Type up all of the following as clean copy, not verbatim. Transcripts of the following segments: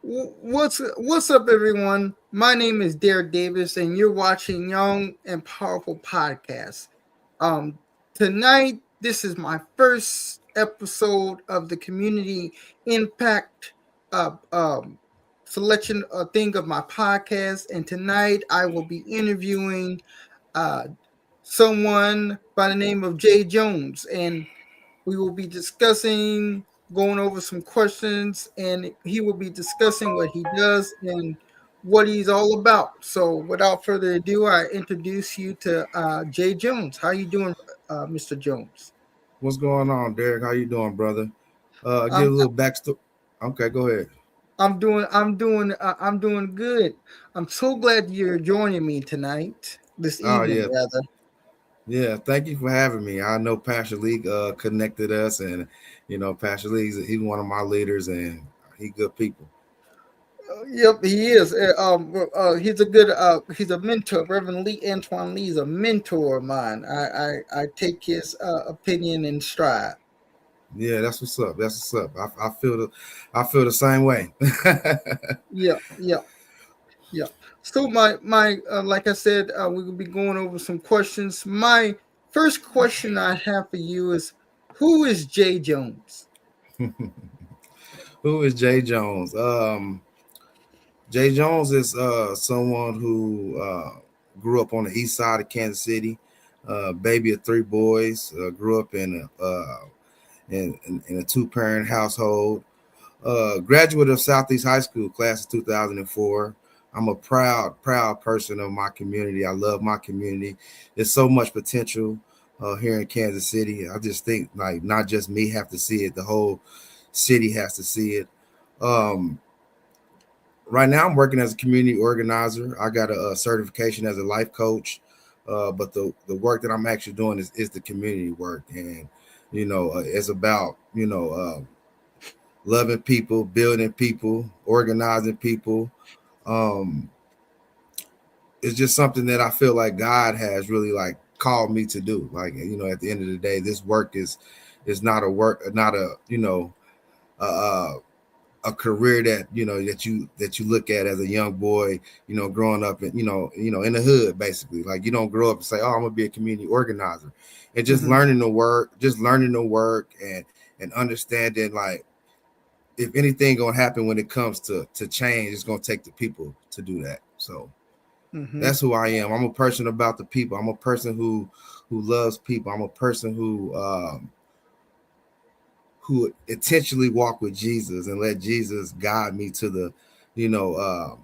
What's up, everyone? My name is Derek Davis, and you're watching Young and Powerful Podcast. Um, Tonight, this is my first episode of the Community Impact uh, um, selection thing of my podcast, and tonight I will be interviewing uh, someone by the name of Jay Jones, and we will be discussing, going over some questions, and he will be discussing what he does and what he's all about. So, without further ado, I introduce you to Jay Jones. How you doing, Mr. Jones? What's going on, Derek? How you doing, brother? Give Um, a little backstory. Okay, go ahead. I'm doing good. I'm so glad you're joining me tonight, this Oh evening, yeah, rather. yeah. Thank you for having me. I know Pastor Lee connected us, and Pastor Lee, he's one of my leaders, and he good people. Yep, he is. He's a good. He's a mentor. Reverend Lee Antoine Lee is a mentor of mine. I take his opinion in stride. Yeah, that's what's up. That's what's up. I feel the same way. Yeah, yeah, yeah. So my like I said, we will be going over some questions. My first question I have for you is, who is Jay Jones? Who is Jay Jones? Jay Jones is someone who grew up on the east side of Kansas City. Baby of three boys. Grew up in a two-parent household. Graduate of Southeast High School, class of 2004. I'm a proud person of my community. I love my community. There's so much potential here in Kansas City. I just think like not just me have to see it, the whole city has to see it. Um, right now, I'm working as a community organizer. I got a certification as a life coach, but the work that I'm actually doing is the community work, and it's about loving people, building people, organizing people. Um, it's just something that I feel like God has really like called me to do. Like at the end of the day, this work is not a work, not a a, a career that that you look at as a young boy, growing up in in the hood, basically. Like you don't grow up and say, oh, I'm gonna be a community organizer, and just Hmm. learning the work and understanding like if anything gonna happen when it comes to change, it's gonna take the people to do that. So Hmm. that's who I am. I'm a person about the people. I'm a person who loves people. I'm a person who intentionally walk with Jesus and let Jesus guide me to the, you know,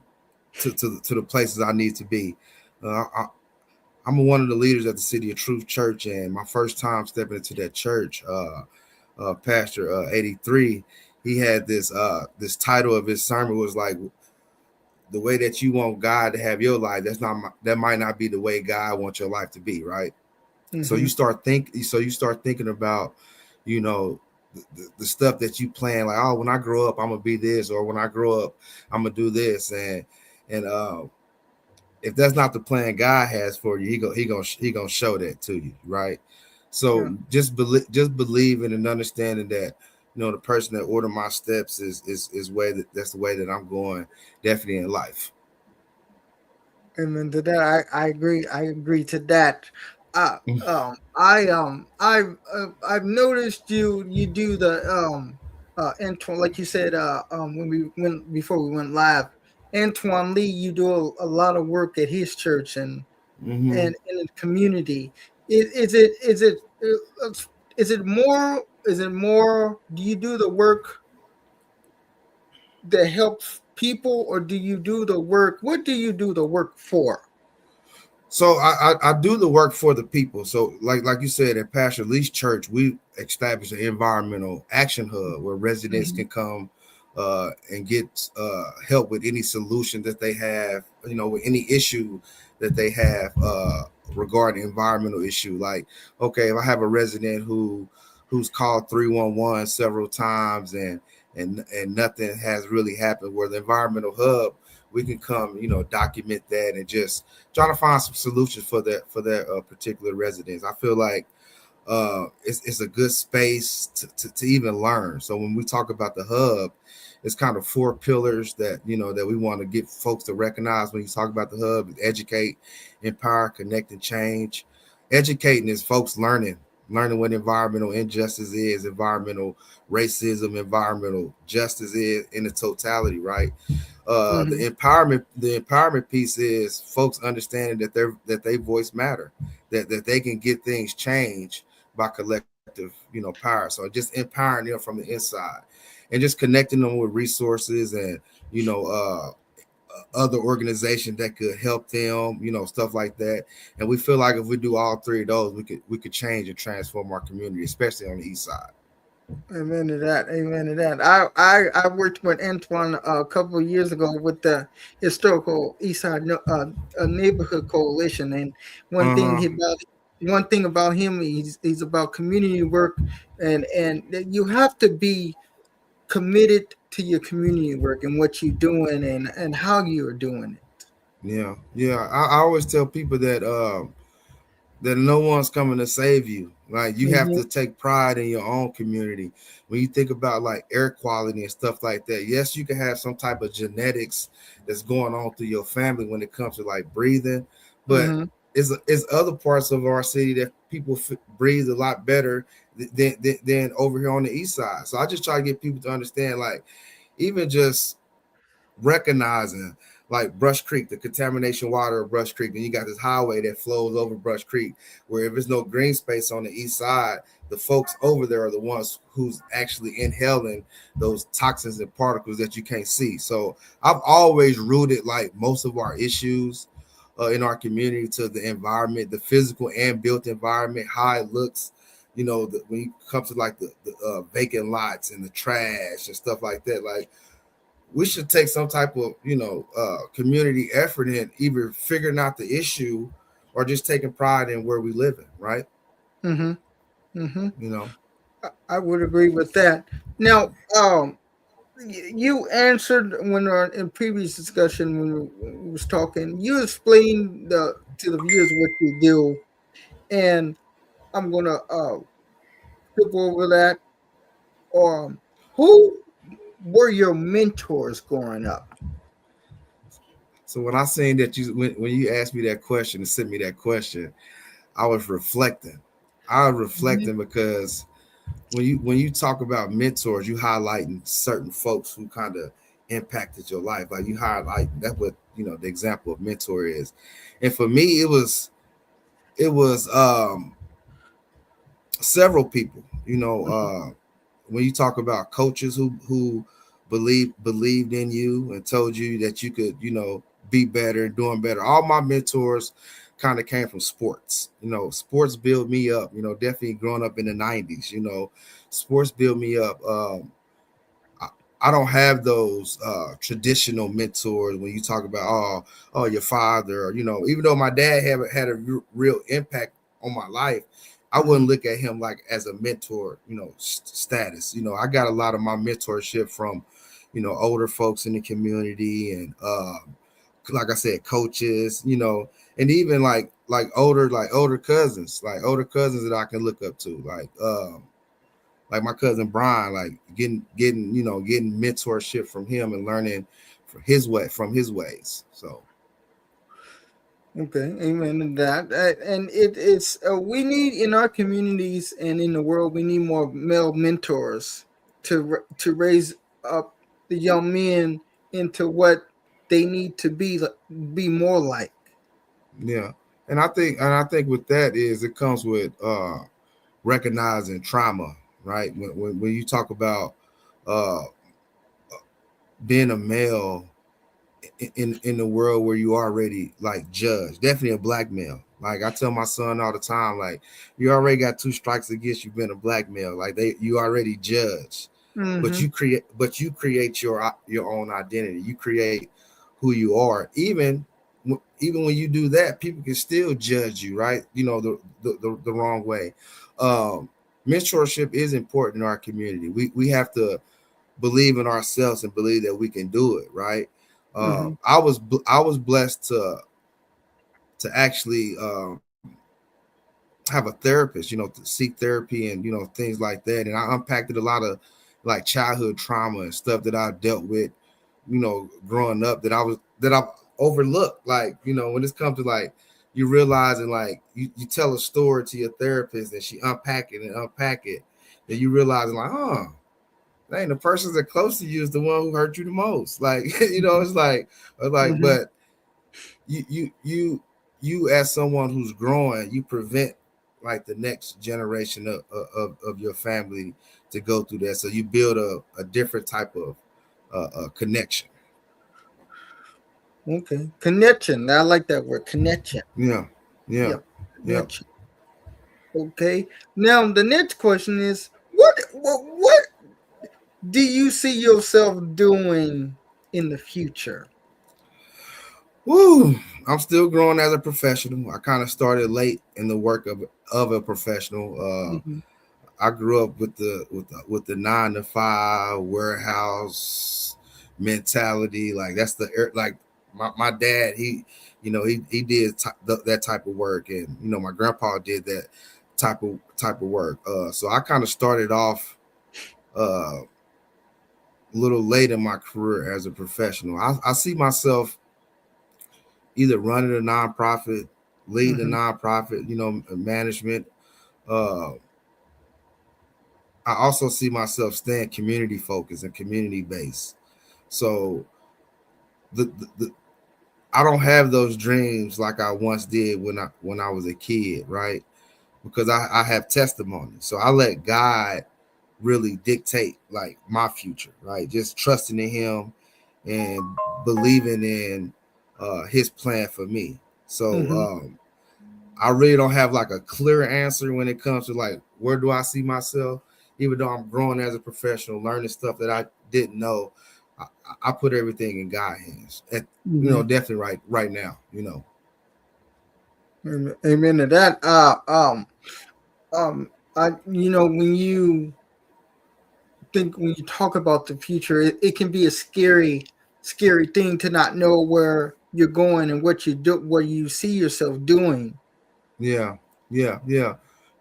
to the places I need to be. I'm one of the leaders at the City of Truth Church, and my first time stepping into that church, Pastor 83, he had this title of his sermon was like, the way that you want God to have your life, that might not be the way God wants your life to be, right? So Hmm. you start thinking about, you know, the stuff that you plan, like, oh, when I grow up, I'm gonna be this, or when I grow up, I'm gonna do this, and if that's not the plan God has for you, he gonna show that to you, right? So Yeah. just believing and understanding that the person that ordered my steps is that's the way that I'm going, definitely in life. And then to that, I agree. I agree to that. I've noticed you do the Antoine, like you said, when we went before we went live, Antoine Lee, you do a lot of work at his church Mm-hmm. and in the community. Uh, is it more, do you do the work that helps people, or do you do the work, what do you do the work for? So I do the work for the people. So like you said, at Pastor Lee's church, we established an environmental action hub where residents Mhm. can come and get help with any solution that they have, with any issue that they have regarding environmental issue. Like, okay, if I have a resident who's called 311 several times and nothing has really happened, where the environmental hub, we can come, document that and just trying to find some solutions for that particular residence. I feel like It's a good space to even learn. So when we talk about the hub, it's kind of four pillars that that we want to get folks to recognize when you talk about the hub: educate, empower, connect, and change. Educating is folks learning what environmental injustice is, environmental racism, environmental justice is in the totality, right? Mm-hmm. The empowerment piece is folks understanding that they voice matter, that they can get things changed by collective power. So just empowering them from the inside, and just connecting them with resources and you know uh other organizations that could help them, stuff like that. And we feel like if we do all three of those, we could change and transform our community, especially on the east side. Amen to that. Amen to that. I worked with Antoine a couple of years ago with the historical Eastside Neighborhood Coalition, and one thing Uh-huh. he about one thing about him, he's about community work, and that you have to be committed to your community work and what you're doing and how you're doing it. Yeah. I always tell people that no one's coming to save you. Like you have Mm-hmm. to take pride in your own community. When you think about like air quality and stuff like that, yes, you can have some type of genetics that's going on through your family when it comes to like breathing, but Mm-hmm. it's other parts of our city that people breathe a lot better than over here on the east side. So I just try to get people to understand, like, even just recognizing like Brush Creek, the contamination water of Brush Creek, and you got this highway that flows over Brush Creek, where if there's no green space on the east side, the folks over there are the ones who's actually inhaling those toxins and particles that you can't see. So I've always rooted like most of our issues in our community to the environment, the physical and built environment, how it looks. When you come to like the vacant lots and the trash and stuff like that, like we should take some type of community effort in either figuring out the issue or just taking pride in where we live in, right? Mm-hmm. Mm-hmm. you know I would agree with that. Now, you answered when in previous discussion when we was talking. You explained to the viewers what you do, and I'm gonna skip over that. Who were your mentors growing up? so when I seen that when you asked me that question and sent me that question, I was reflecting. I was Mhm. reflecting because when you talk about mentors, you highlighting certain folks who kind of impacted your life. Like you highlight that's what the example of mentor is. And for me, it was several people. When you talk about coaches who believed in you and told you that you could be better and doing better. All my mentors kind of came from sports. Sports built me up. Definitely growing up in the 90s. Sports built me up. I, I don't have those traditional mentors when you talk about your father, or even though my dad had a real impact on my life, I Mhm. wouldn't look at him like as a mentor, status. I got a lot of my mentorship from, older folks in the community and, like I said, coaches, and even like older cousins that I can look up to, like my cousin Brian, like getting mentorship from him and learning from his ways. So Okay, amen to that. And it's we need in our communities and in the world we need more male mentors to raise up the young men into what they need to be more like. yeah, and I think with that is it comes with recognizing trauma, right? When you talk about uh being a male in the world where you already like judged, definitely a black male. Like I tell my son all the time, like you already got two strikes against you being a black male. Like you already judged, but Mm-hmm. you create your own identity. You create who you are. Even when you do that, people can still judge you, right? The wrong way. Um, Mentorship is important in our community. We have to believe in ourselves and believe that we can do it, right? Mm-hmm. I was blessed to actually have a therapist, to seek therapy and things like that. And I unpacked a lot of like childhood trauma and stuff that I dealt with, growing up that I've overlooked. Like, when it comes to like you realizing like you tell a story to your therapist and she unpack it, and you realizing like, oh, dang, the person that close to you is the one who hurt you the most. Like, Mhm. but you as someone who's growing, you prevent like the next generation of your family to go through that. So you build a different type of connection. Okay, connection. I like that word, connection. Yeah, yeah, Yep, yeah. connection. Okay. Now the next question is, what do you see yourself doing in the future? Woo! I'm still growing as a professional. I kind of started late in the work of a professional. Hmm. I grew up with the 9 to 5 warehouse mentality. Like that's like my dad. He did that type of work, and my grandpa did that type of work. So I kind of started off a little late in my career as a professional. I see myself either running a nonprofit, leading a Hmm. nonprofit, management. Uh, I also see myself staying community focused and community based. So the I don't have those dreams like I once did when I was a kid, right? Because I have testimony. So I let God really dictate like my future, right? Just trusting in him and believing in his plan for me. So Hmm. I really don't have like a clear answer when it comes to like where do I see myself, even though I'm growing as a professional, learning stuff that I didn't know. I, I put everything in God's hands. And, Hmm. definitely right now. Amen, amen to that. When you talk about the future, it can be a scary thing to not know where you're going and what you see yourself doing. Yeah, yeah.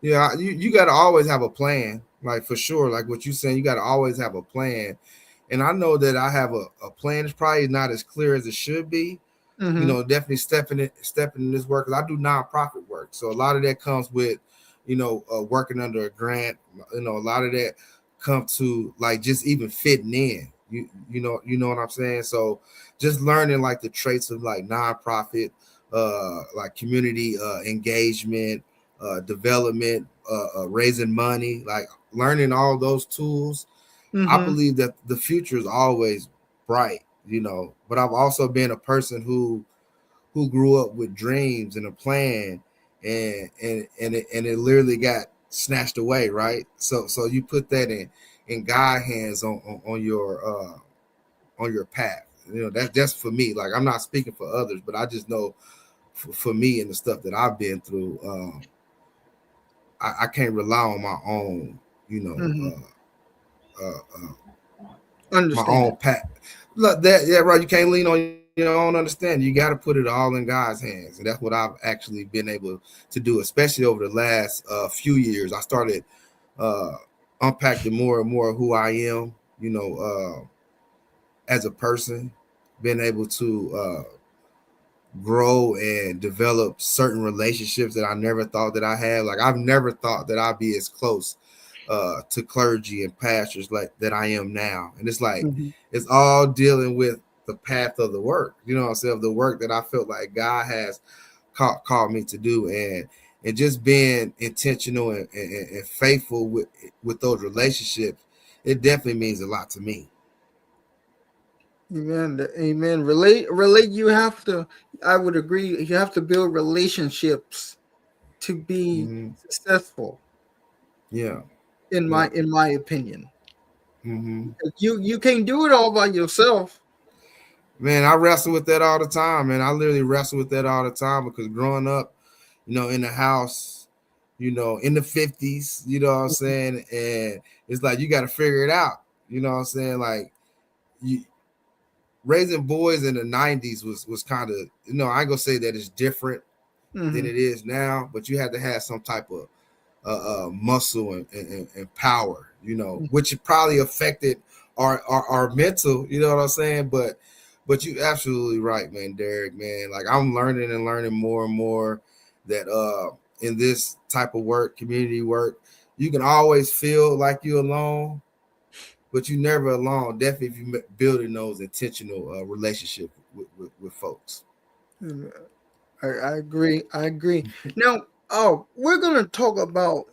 You got to always have a plan, like for sure. Like what you saying, you got to always have a plan. And I know that I have a plan. It's probably not as clear as it should be. Hmm. Definitely stepping in this work. 'Cause I do nonprofit work, so a lot of that comes with, working under a grant. A lot of that come to like just even fitting in. You know what I'm saying. So just learning like the traits of like nonprofit, like community engagement, development, raising money, like learning all those tools. I Hmm. believe that the future is always bright, but I've also been a person who grew up with dreams and a plan, and it literally got snatched away, right? So you put that in God hands on your path. That's just for me. Like I'm not speaking for others, but I just know for me and the stuff that I've been through, I can't rely on my own, you know, Hmm. my Understand. own path. Look, that yeah, right. You can't lean on your own understanding. You got to put it all in God's hands, and that's what I've actually been able to do, especially over the last few years. I started uh, unpacking more and more who I am, as a person, being able to grow and develop certain relationships that I never thought that I had. Like I've never thought that I'd be as close to clergy and pastors like that I am now. And it's like Hmm. it's all dealing with the path of the work. You know what I'm saying? The work that I felt like God has called me to do, and just being intentional and faithful with those relationships. It definitely means a lot to me. Amen. Amen. Relate. You have to. I would agree. You have to build relationships to be Hmm. successful. Yeah, In yeah. my opinion, Hmm. because you can't do it all by yourself. Man, I wrestle with that all the time, man. I literally wrestle with that all the time because growing up, in the house, in the 50s, you know what I'm saying? And it's like you got to figure it out. You know what I'm saying? Like you raising boys in the 90s was kind of, I ain't gonna say that it's different, than it is now, but you had to have some type of muscle and power, you know, which probably affected our mental, you know what I'm saying? But you absolutely right, man, Derek, man. Like I'm learning and learning more and more that in this type of work, community work, you can always feel like you're alone, but you never alone. Definitely if you building those intentional relationships with folks. I agree. I agree. Now, we're gonna talk about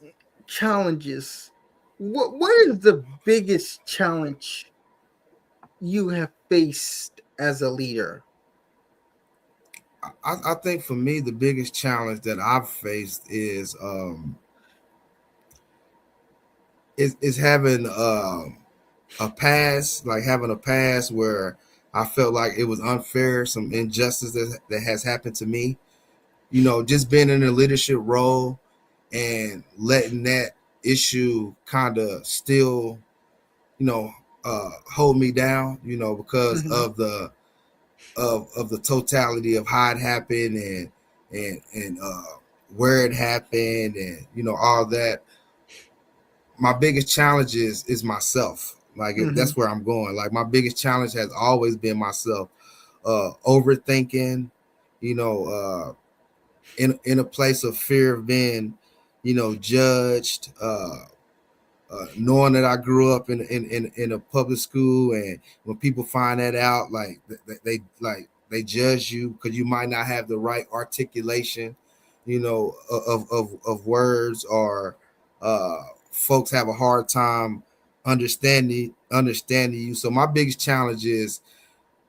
challenges. What is the biggest challenge you have faced as a leader? I think for me the biggest challenge that I've faced is having a past, like having a past where I felt like it was unfair, some injustice that has happened to me. You know, just being in a leadership role and letting that issue kind of still, you know, hold me down, you know, because Mm-hmm. of the totality of how it happened and where it happened and you know all that. My biggest challenge is myself. Like Mm-hmm. that's where I'm going. Like my biggest challenge has always been myself. Overthinking, you know, in a place of fear of being, you know, judged. Knowing that I grew up in a public school, and when people find that out, like they judge you because you might not have the right articulation, you know, of words, or folks have a hard time understanding you. So my biggest challenge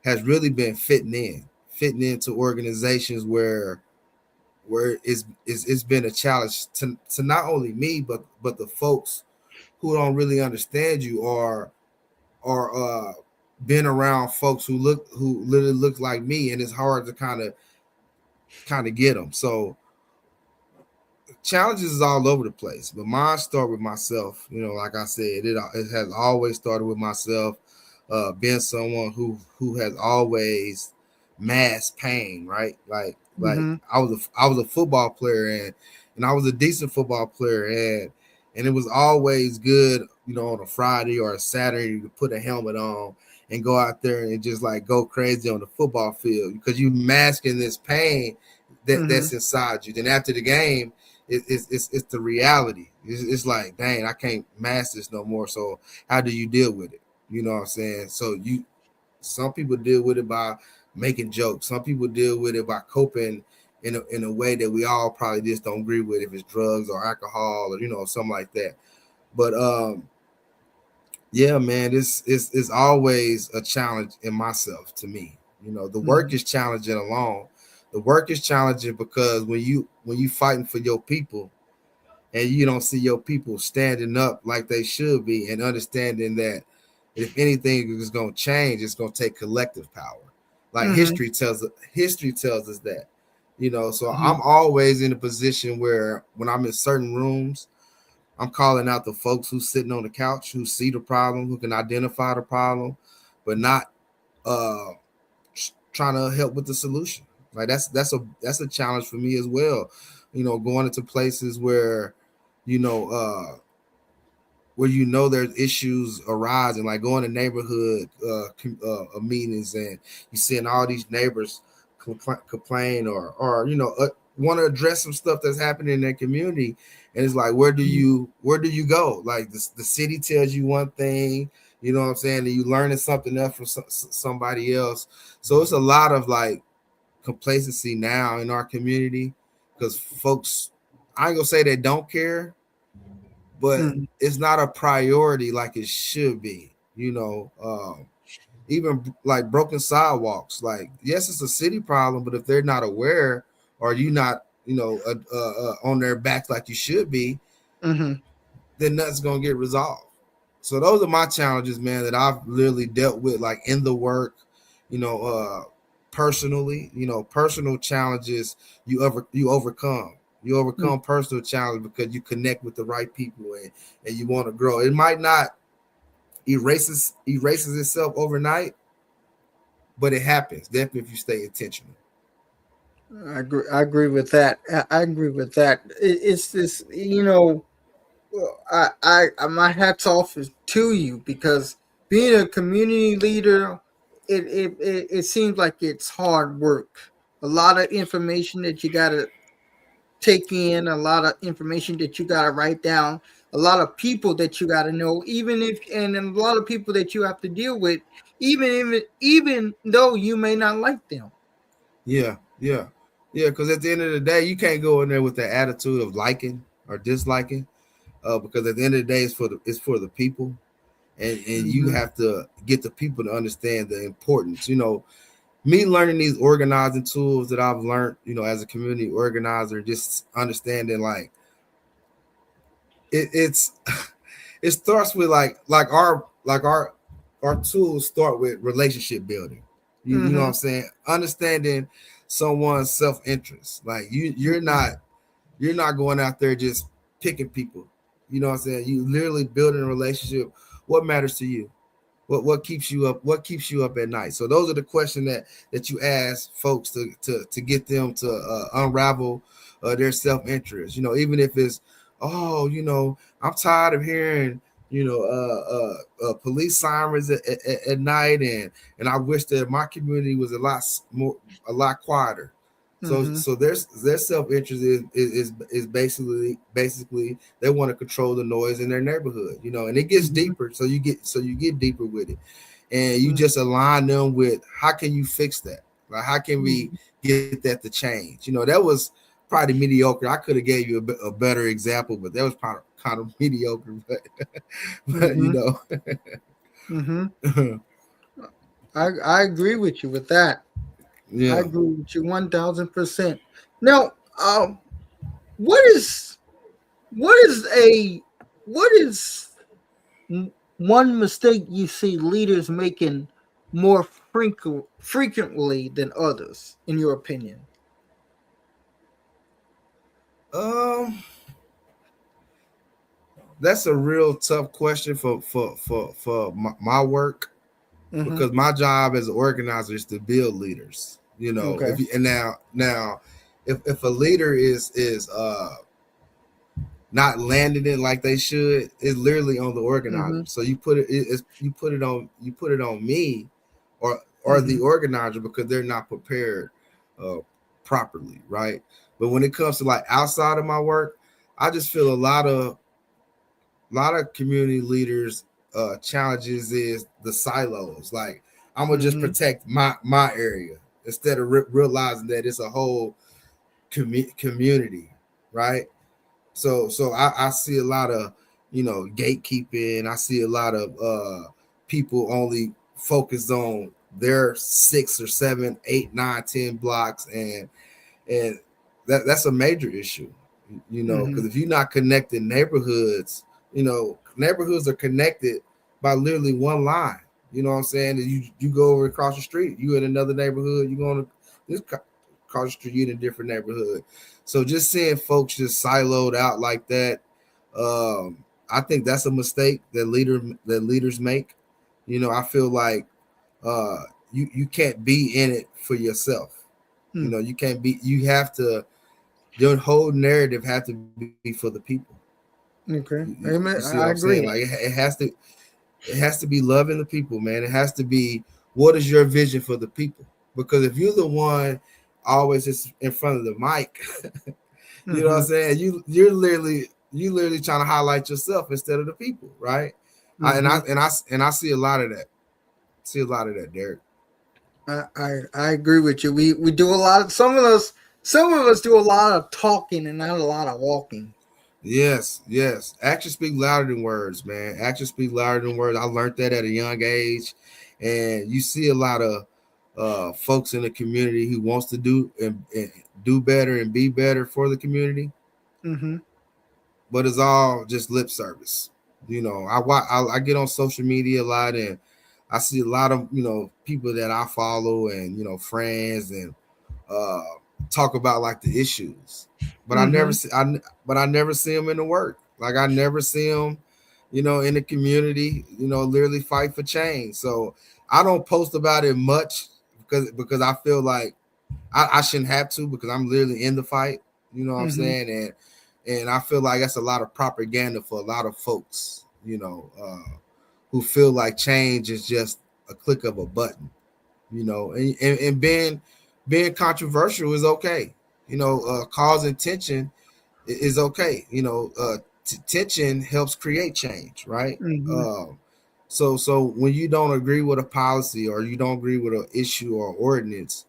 has really been fitting into organizations where it's been a challenge to not only me but the folks who don't really understand you or been around folks who literally look like me, and it's hard to kind of get them. So challenges is all over the place, but mine start with myself. You know, like I said, it has always started with myself. Being someone who has always masked pain, right? Like Mm-hmm. I was a football player, and I was a decent football player, and it was always good, you know, on a Friday or a Saturday to put a helmet on and go out there and just like go crazy on the football field because you masking this pain Mm-hmm. that's inside you. Then after the game, it's the reality. It's like, dang, I can't mask this no more. So how do you deal with it? You know what I'm saying? So some people deal with it by making jokes. Some people deal with it by coping in a way that we all probably just don't agree with, if it's drugs or alcohol or you know something like that. But yeah, man, it's always a challenge in myself to me. You know, the work Mm-hmm. is challenging alone. The work is challenging because when you fighting for your people and you don't see your people standing up like they should be and understanding that if anything is going to change, it's going to take collective power. Like Mm-hmm. history tells us that, you know. So Mm-hmm. I'm always in a position where when I'm in certain rooms, I'm calling out the folks who's sitting on the couch who see the problem, who can identify the problem, but not uh trying to help with the solution. Like that's a challenge for me as well. You know, going into places you know where you know there's issues arising, like going to neighborhood meetings, and you seeing all these neighbors complain or you know want to address some stuff that's happening in their community, and it's like where do you go? Like the city tells you one thing, you know what I'm saying, and you learning something else from somebody else. So it's a lot of like complacency now in our community because folks, I ain't gonna say they don't care, but Mm-hmm. it's not a priority like it should be. You know, even like broken sidewalks. Like, yes, it's a city problem, but if they're not aware or you not, you know, on their backs like you should be, Mm-hmm. then nothing's gonna get resolved. So those are my challenges, man, that I've literally dealt with, like in the work, you know, personally, you know, personal challenges you overcome. You overcome personal challenges because you connect with the right people and you want to grow. It might not erases itself overnight, but it happens definitely if you stay intentional. I agree with that. I agree with that. It's this, you know, my hats off is to you because being a community leader, it seems like it's hard work. A lot of information that you gotta take in, a lot of information that you gotta write down, a lot of people that you gotta know, even if and a lot of people that you have to deal with, even though you may not like them. Yeah, yeah, yeah. Because at the end of the day, you can't go in there with the attitude of liking or disliking. Because at the end of the day, it's for the people, and you Mm-hmm. have to get the people to understand the importance. You know, me learning these organizing tools that I've learned, you know, as a community organizer, just understanding like it's it starts with our tools start with relationship building. You know what Mm-hmm. I'm saying? Understanding someone's self-interest. Like you're not going out there just picking people. You know what I'm saying? You literally building a relationship. What matters to you? What keeps you up? What keeps you up at night? So those are the questions that you ask folks to get them to unravel their self interest. You know, even if it's, oh, you know, I'm tired of hearing, you know, police sirens at night, and I wish that my community was a lot quieter. Mm-hmm. So their self interest is basically they want to control the noise in their neighborhood, you know, and it gets Mm-hmm. deeper. So you get deeper with it, and you Mm-hmm. just align them with how can you fix that? Like how can we Mm-hmm. get that to change? You know, that was probably mediocre. I could have gave you a better example, but that was kind of mediocre. But you Mm-hmm. know, Mm-hmm. I agree with you with that. I yeah. agree with you 1,000%. Now, what is what is a what is one mistake you see leaders making more frequently than others, in your opinion? Um, that's a real tough question for my work Mm-hmm. because my job as an organizer is to build leaders. You know, Okay. if you, and now if a leader is not landing it like they should, it's literally on the Mm-hmm. organizer. So you put it on me or Mm-hmm. the organizer because they're not prepared uh, properly, right? But when it comes to like outside of my work, I just feel a lot of community leaders challenges is the silos. Like I'm gonna just Mm-hmm. protect my area instead of realizing that it's a whole community, right? So I see a lot of gatekeeping. I see a lot of people only focused on their 6 or 7, 8, 9, 10 blocks, and that's a major issue, you know, Mm-hmm. because if you're not connecting neighborhoods, you know, neighborhoods are connected by literally one line. You know what I'm saying? You go over across the street, you in another neighborhood, you go on this across the street, you in a different neighborhood. So just seeing folks just siloed out like that, I think that's a mistake that leaders make. You know, I feel like uh, you can't be in it for yourself. You know, you can't be. You have to. Your whole narrative have to be for the people. Okay. You see Amen. what I'm I saying? Like agree. it has to be loving the people, man. It has to be what is your vision for the people? Because if you're the one always is in front of the mic, you know what I'm Mm-hmm. saying? You literally trying to highlight yourself instead of the people, right? Mm-hmm. And I see a lot of that. See a lot of that, Derek. I agree with you. We do a lot of some of us do a lot of talking and not a lot of walking. Yes, yes. Actions speak louder than words, man. Actions speak louder than words. I learned that at a young age, and you see a lot of folks in the community who wants to and do better and be better for the community, Mm-hmm. but it's all just lip service. You know, I get on social media a lot, and I see a lot of people that I follow and friends and uh, talk about like the issues, but Mm-hmm. I never see them in the work. Like I never see them, in the community, literally fight for change. So I don't post about it much because I feel like I shouldn't have to because I'm literally in the fight. You know what I'm Mm-hmm. saying? And I feel like that's a lot of propaganda for a lot of folks. Who feel like change is just a click of a button. And being controversial is okay. Causing tension is okay. Tension helps create change, right? Mm-hmm. So when you don't agree with a policy or you don't agree with an issue or ordinance,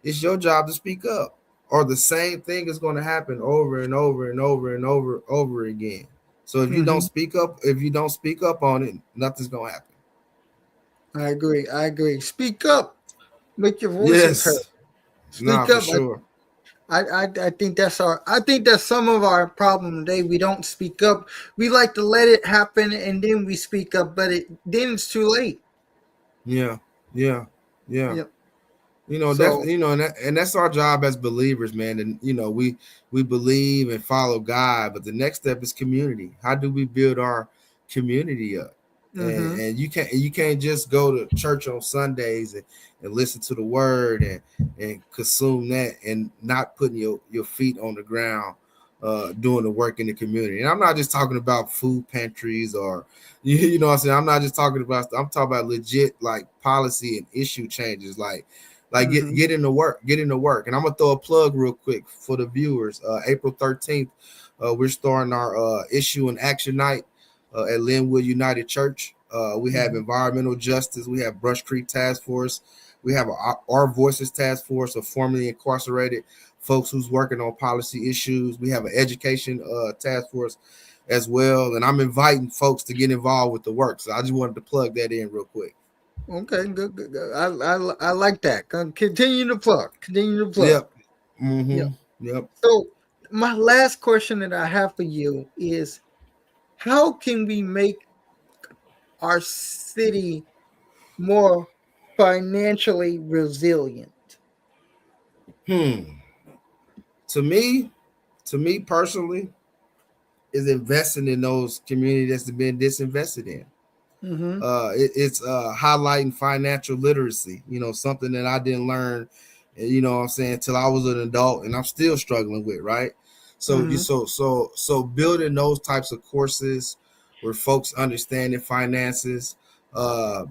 it's your job to speak up. Or the same thing is going to happen over and over and over and over again. So Mm-hmm. if you don't speak up on it, nothing's going to happen. I agree. I agree. Speak up. Make your voices heard. Yes, nah, Speak for up. sure. I think that's our. I think that's some of our problem today. We don't speak up. We like to let it happen and then we speak up, but then it's too late. Yeah, yeah, yeah. Yep. That's So. and that's our job as believers, man. And we believe and follow God, but the next step is community. How do we build our community up? and, Mm-hmm. and you can't just go to church on Sundays and listen to the word and consume that and not putting your feet on the ground, doing the work in the community. And I'm not just talking about food pantries or you know what I'm saying. I'm not just talking about. I'm talking about legit like policy and issue changes, like get Mm-hmm. get into work, get into work. And I'm gonna throw a plug real quick for the viewers. April 13th, we're starting our issue and action night at Linwood United Church. We have Mm-hmm. environmental justice. We have Brush Creek Task Force. We have our Voices Task Force of formerly incarcerated folks who's working on policy issues. We have an education task force as well. And I'm inviting folks to get involved with the work. So I just wanted to plug that in real quick. Okay. Good. Good. Good. I like that. Continue to plug. Continue to plug. Yep. Mm-hmm. Yep. Yep. So my last question that I have for you is, how can we make our city more financially resilient? Hmm. To me, to me personally, is investing in those communities that's been disinvested in. Mm-hmm. It's highlighting financial literacy. Something that I didn't learn. What I'm saying, till I was an adult, and I'm still struggling with. Right. So you Mm-hmm. so building those types of courses where folks understand their finances, uh,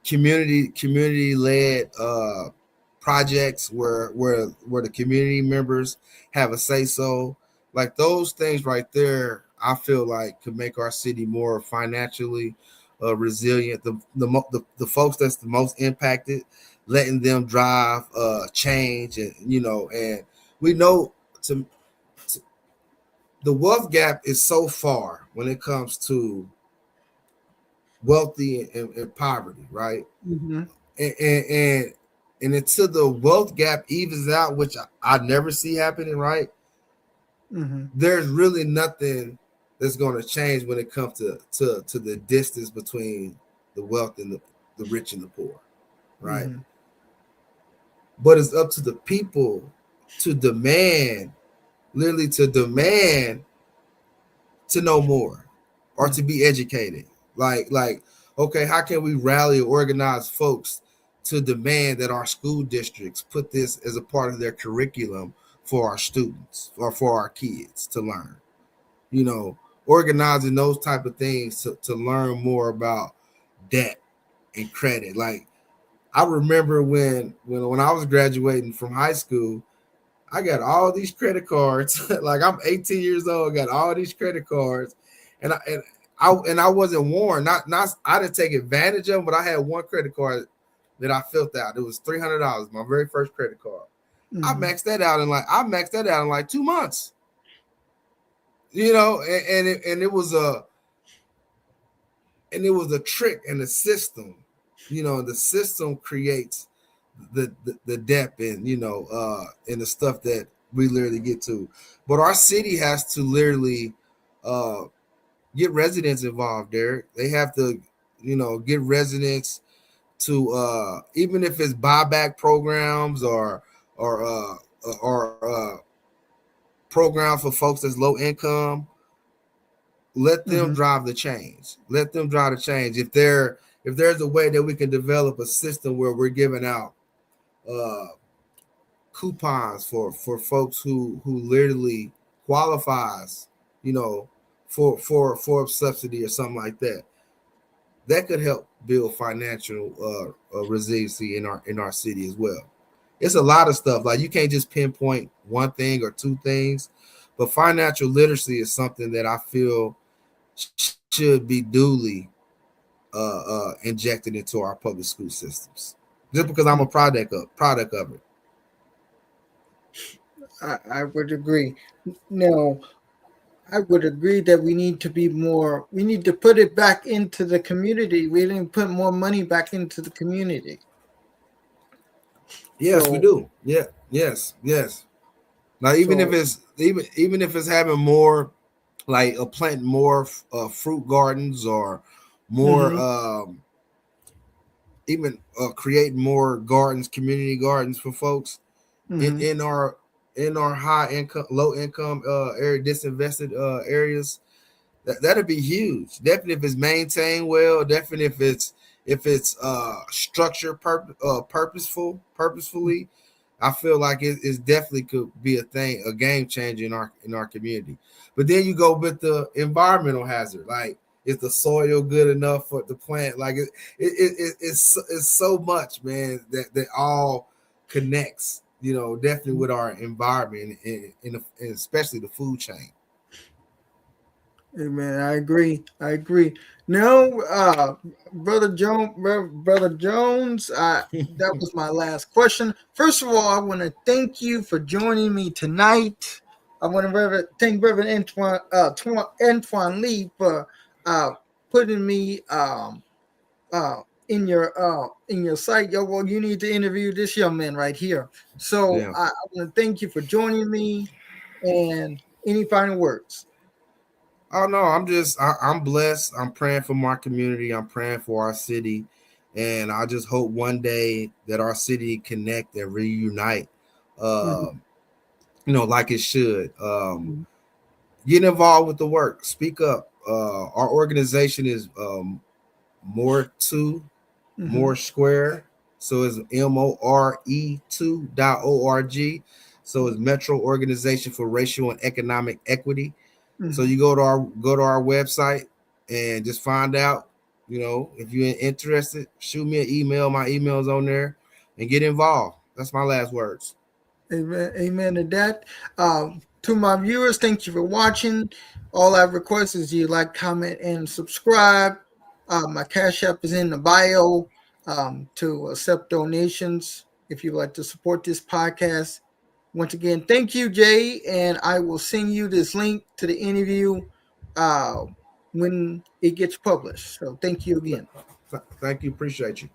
community led projects where the community members have a say so, like those things right there. I feel like could make our city more financially resilient. The folks that's the most impacted, letting them drive change. And we know to, to the wealth gap is so far when it comes to wealthy and poverty, right? Mm-hmm. And until the wealth gap evens out, which I never see happening, right? Mm-hmm. There's really nothing that's going to change when it comes to the distance between the wealth and the rich and the poor, right? Mm-hmm. But it's up to the people to demand, literally to demand to know more or to Mm-hmm. be educated. Like, okay, how can we rally or organize folks to demand that our school districts put this as a part of their curriculum for our students or for our kids to learn? Organizing those type of things to learn more about debt and credit. Like, I remember when I was graduating from high school, I got all these credit cards. Like, I'm 18 years old, got all these credit cards, and I wasn't warned. Not I didn't take advantage of them, but I had one credit card that I filled out. It was $300, my very first credit card. I Mm-hmm. maxed that out in like 2 months. And it was a trick in the system. The system creates the depth and and the stuff that we literally get to. But our city has to literally uh get residents involved, Derek. They have to, get residents to even if it's buyback programs or programs for folks that's low income. Let them Mm-hmm. drive the change. Let them drive the change. If there's a way that we can develop a system where we're giving out uh coupons for folks who literally qualifies, you know, for a subsidy or something like that. That could help build financial resiliency in our city as well. It's a lot of stuff. Like, you can't just pinpoint one thing or two things, but financial literacy is something that I feel should be duly injected into our public school systems. Just because I'm a product of it. I would agree. No, I would agree that we need to be more. We need to put it back into the community. We need to put more money back into the community. Yes, we do. Yeah. Yes. Now, even if it's having more, like planting more fruit gardens, or more even create more gardens, community gardens for folks in our high income, low income area, disinvested areas. That'd be huge. Definitely if it's maintained well. Definitely if it's structured purposefully. I feel like it's definitely could be a game changer in our community. But then you go with the environmental hazard. Like, is the soil good enough for the plant? Like, it's so much, man, that all connects. You know, definitely with our environment and especially the food chain. Amen. I agree. No, brother Jones. That was my last question. First of all, I want to thank you for joining me tonight. I want to thank Reverend Antoine Lee for putting me in your site. Yo, well, you need to interview this young man right here. So Yeah. I want to thank you for joining me. And any final words? Oh no, I'm blessed. I'm praying for my community. I'm praying for our city, and I just hope one day that our city connect and reunite. You know, like it should. Get involved with the work. Speak up. Our organization is more square. So it's MORE2.org. So it's Metro Organization for Racial and Economic Equity. So you go to our website and just find out, you know, if you're interested, shoot me an email. My email's on there, and get involved. That's my last words. Amen to that. To my viewers, thank you for watching. All I request is you like, comment, and subscribe. My Cash App is in the bio to accept donations if you'd like to support this podcast. Once again, thank you, Jay, and I will send you this link to the interview when it gets published. So thank you again. Thank you. Appreciate you.